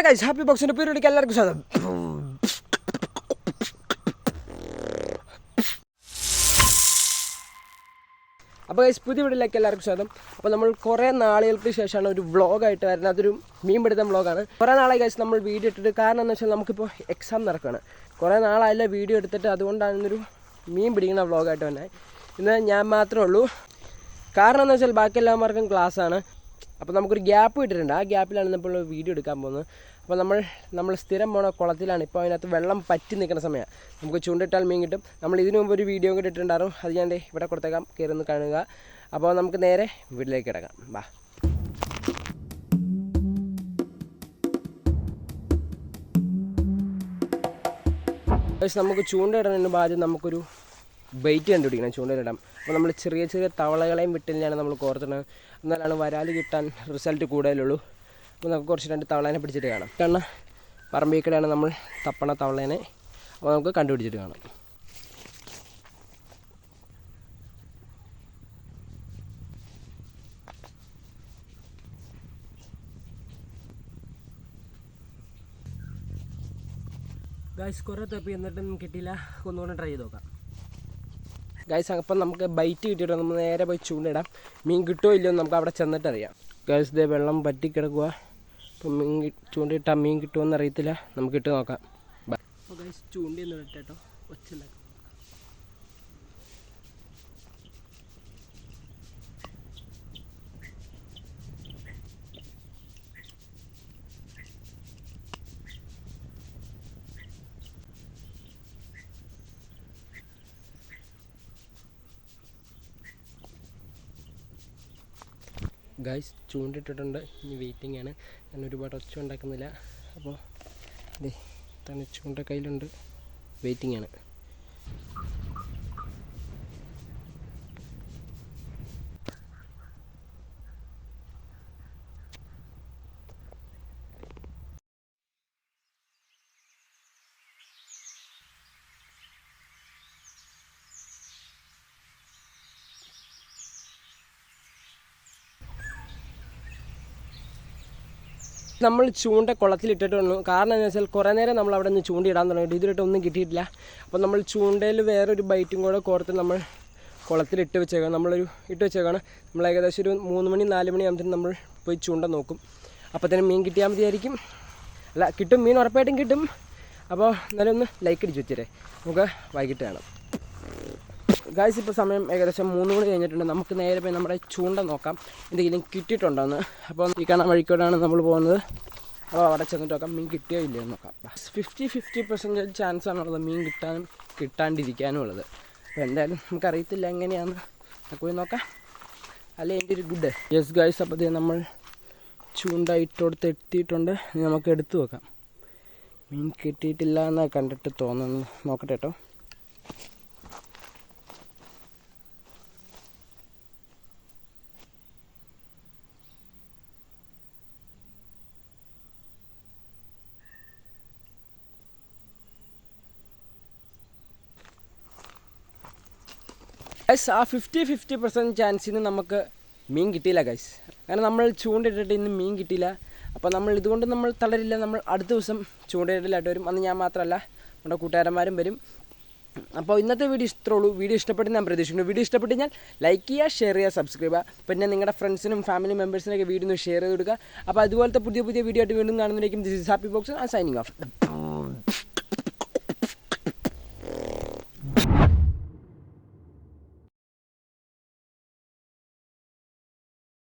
Guys happy ബോക്സിൻ്റെ പരിപാടിക്ക് എല്ലാവർക്കും സ്വാഗതം. അപ്പോൾ ഗൈസ് പുതിയ വീഡിയോയിലേക്ക് എല്ലാവർക്കും സ്വാഗതം. അപ്പോൾ നമ്മൾ കുറേ നാളുകൾക്ക് ശേഷമാണ് ഒരു വ്ളോഗായിട്ട് വരുന്നത്. അതൊരു മീൻ പിടുത്തം വ്ളോഗാണ്. കുറേ നാളായി ഗൈസ് നമ്മൾ വീഡിയോ ഇട്ടിട്ട്. കാരണം എന്താ വെച്ചാൽ നമുക്കിപ്പോൾ എക്സാം നടക്കുകയാണ്. കുറേ നാളായില്ല വീഡിയോ എടുത്തിട്ട്. അതുകൊണ്ടാണ് ഇന്നൊരു മീൻ പിടിക്കുന്ന വ്ളോഗായിട്ട് തന്നെ. ഇന്ന് ഞാൻ മാത്രമേ ഉള്ളൂ. കാരണം എന്താ വെച്ചാൽ ബാക്കി എല്ലാവർക്കും ക്ലാസ്സാണ്. അപ്പോൾ നമുക്കൊരു ഗ്യാപ്പ് ഇട്ടിട്ടുണ്ട്. ആ ഗ്യാപ്പിലാണ് ഇപ്പോൾ വീഡിയോ എടുക്കാൻ പോകുന്നത്. അപ്പോൾ നമ്മൾ സ്ഥിരം പോണ കുളത്തിലാണ്. ഇപ്പോൾ അതിനകത്ത് വെള്ളം പറ്റി നിൽക്കുന്ന സമയമാണ്. നമുക്ക് ചൂണ്ടിട്ടാൽ മീൻ കിട്ടും. നമ്മൾ ഇതിനു മുമ്പ് ഒരു വീഡിയോ കൂടി ഇട്ടിട്ടുണ്ടായിരുന്നു. അത് ഞാൻ ഇവിടെ കൊടുത്തേക്കാം, കയറുന്ന് കാണുക. അപ്പോൾ നമുക്ക് നേരെ വീട്ടിലേക്ക് കിടക്കാം. വാ. നമുക്ക് ചൂണ്ടയിടുന്നതിന് ആദ്യം നമുക്കൊരു ബൈറ്റ് കണ്ടുപിടിക്കണം ചൂണ്ടയിലിടാം. അപ്പോൾ നമ്മൾ ചെറിയ ചെറിയ തവളകളെയും വിട്ടലിനാണ് നമ്മൾ കോർത്തുന്നത്. എന്നാലാണ് വരാൽ കിട്ടാൻ റിസൾട്ട് കൂടുതലുള്ളൂ. അപ്പോൾ നമുക്ക് കുറച്ച് 2 തവളേനെ പിടിച്ചിട്ട് കാണാം. കാരണം പറമ്പിക്കടെയാണ് നമ്മൾ തപ്പണ തവളേനെ. അപ്പോൾ നമുക്ക് കണ്ടുപിടിച്ചിട്ട് കാണാം. ഗൈസ് കുറേ തപ്പി എന്നിട്ടും കിട്ടിയില്ല. ഒന്നുകൂടെ ട്രൈ ചെയ്ത് നോക്കാം. ഗൈസ് അപ്പം നമുക്ക് ബൈറ്റ് കിട്ടിയിട്ട് നമ്മൾ നേരെ പോയി ചൂണ്ടിടാം. മീൻ കിട്ടുമോ ഇല്ലയോ നമുക്ക് അവിടെ ചെന്നിട്ട് അറിയാം. ഗൈസ് ഇതേ വെള്ളം പറ്റിക്കിടക്കുക. അപ്പം മീൻ ചൂണ്ടിട്ടാൽ മീൻ കിട്ടുമോയെന്ന് അറിയത്തില്ല. നമുക്ക് ഇട്ട് നോക്കാം. അപ്പോൾ ഗൈസ് ചൂണ്ടിയൊന്നും ഇട്ടോ ഒച്ചുണ്ടാക്കാം. ഗൈസ് ചൂണ്ടിട്ടിട്ടുണ്ട്. ഇനി വെയിറ്റിംഗ് ആണ്. ഞാൻ ഒരുപാട് ഒച്ച ഉണ്ടാക്കുന്നില്ല. അപ്പോൾ ഇതേ തന്നെ ചൂണ്ട കയ്യിലുണ്ട്. വെയിറ്റിംഗ് ആണ്. നമ്മൾ ചൂണ്ട കുളത്തിലിട്ടിട്ട് വന്നു. കാരണം എന്താ വെച്ചാൽ കുറേ നേരം നമ്മൾ അവിടെ നിന്ന് ചൂണ്ടിയിടാൻ തുടങ്ങിയിട്ട് ഇതിലിട്ട് ഒന്നും കിട്ടിയിട്ടില്ല. അപ്പോൾ നമ്മൾ ചൂണ്ടയിൽ വേറൊരു ബൈറ്റും കൂടെ കോർത്ത് നമ്മൾ കുളത്തിലിട്ട് വെച്ചേക്കാം. നമ്മളൊരു ഇട്ട് വെച്ചേക്കാണ്. നമ്മൾ ഏകദേശം ഒരു 3 മണി 4 മണി ആകുമ്പോഴത്തേനും നമ്മൾ പോയി ചൂണ്ട നോക്കും. അപ്പോൾ തന്നെ മീൻ കിട്ടിയാൽ മതിയായിരിക്കും. അല്ല കിട്ടും, മീൻ ഉറപ്പായിട്ടും കിട്ടും. അപ്പോൾ എന്നാലും ഒന്ന് ലൈക്ക് അടിച്ച് വെച്ചേരെ. നമുക്ക് വൈകിട്ട് കാണാം. ഗായ്സ് ഇപ്പോൾ സമയം ഏകദേശം 3 മണി കഴിഞ്ഞിട്ടുണ്ട്. നമുക്ക് നേരെ പോയി നമ്മുടെ ചൂണ്ട നോക്കാം എന്തെങ്കിലും കിട്ടിയിട്ടുണ്ടോയെന്ന്. അപ്പോൾ ഈ കാണാൻ വഴിക്കോടാണ് നമ്മൾ പോകുന്നത്. അപ്പോൾ അവിടെ ചെന്നിട്ട് നോക്കാം മീൻ കിട്ടിയോ ഇല്ലയോ എന്ന് നോക്കാം. 50% ചാൻസാണുള്ളത് മീൻ കിട്ടാണ്ടിരിക്കാനും ഉള്ളത്. അപ്പോൾ എന്തായാലും നമുക്കറിയത്തില്ല എങ്ങനെയാണെന്ന്. നമുക്ക് പോയി നോക്കാം. അല്ലേ എൻ്റെ ഒരു ഗുഡ്. യെസ് ഗായ്സ്, അപ്പോൾ നമ്മൾ ചൂണ്ട ഇട്ടുകൊടുത്ത് എത്തിയിട്ടുണ്ട്. നമുക്ക് എടുത്തു നോക്കാം. മീൻ കിട്ടിയിട്ടില്ല എന്നാണ് കണ്ടിട്ട് തോന്നുന്നു. നോക്കട്ടെ കേട്ടോ. ഗൈസ് ആ 50% ചാൻസിൽ നിന്ന് നമുക്ക് മീൻ കിട്ടിയില്ല ഗൈസ്. കാരണം നമ്മൾ ചൂണ്ടിട്ടിട്ട് ഇന്ന് മീൻ കിട്ടിയില്ല. അപ്പോൾ നമ്മൾ ഇതുകൊണ്ട് നമ്മൾ തളരില്ല. നമ്മൾ അടുത്ത ദിവസം ചൂണ്ടയിടലായിട്ട് വരും. അന്ന് ഞാൻ മാത്രമല്ല, നമ്മുടെ കൂട്ടുകാരന്മാരും വരും. അപ്പോൾ ഇന്നത്തെ വീഡിയോ ഇത്രേ ഉള്ളൂ. വീഡിയോ ഇഷ്ടപ്പെട്ട് ഞാൻ പ്രതീക്ഷിക്കുന്നു. വീഡിയോ ഇഷ്ടപ്പെട്ട് കഴിഞ്ഞാൽ ലൈക്ക് ചെയ്യുക, ഷെയർ ചെയ്യുക, സബ്സ്ക്രൈബ് ചെയ്യുക. പിന്നെ നിങ്ങളുടെ ഫ്രണ്ട്സിനും ഫാമിലി മെമ്പേഴ്സിനൊക്കെ വീഡിയോ ഒന്ന് ഷെയർ ചെയ്ത് കൊടുക്കുക. അപ്പോൾ അതുപോലത്തെ പുതിയ വീഡിയോ ആയിട്ട് വീണ്ടും കാണുന്നതിലേക്കും this is happy box. I signing of.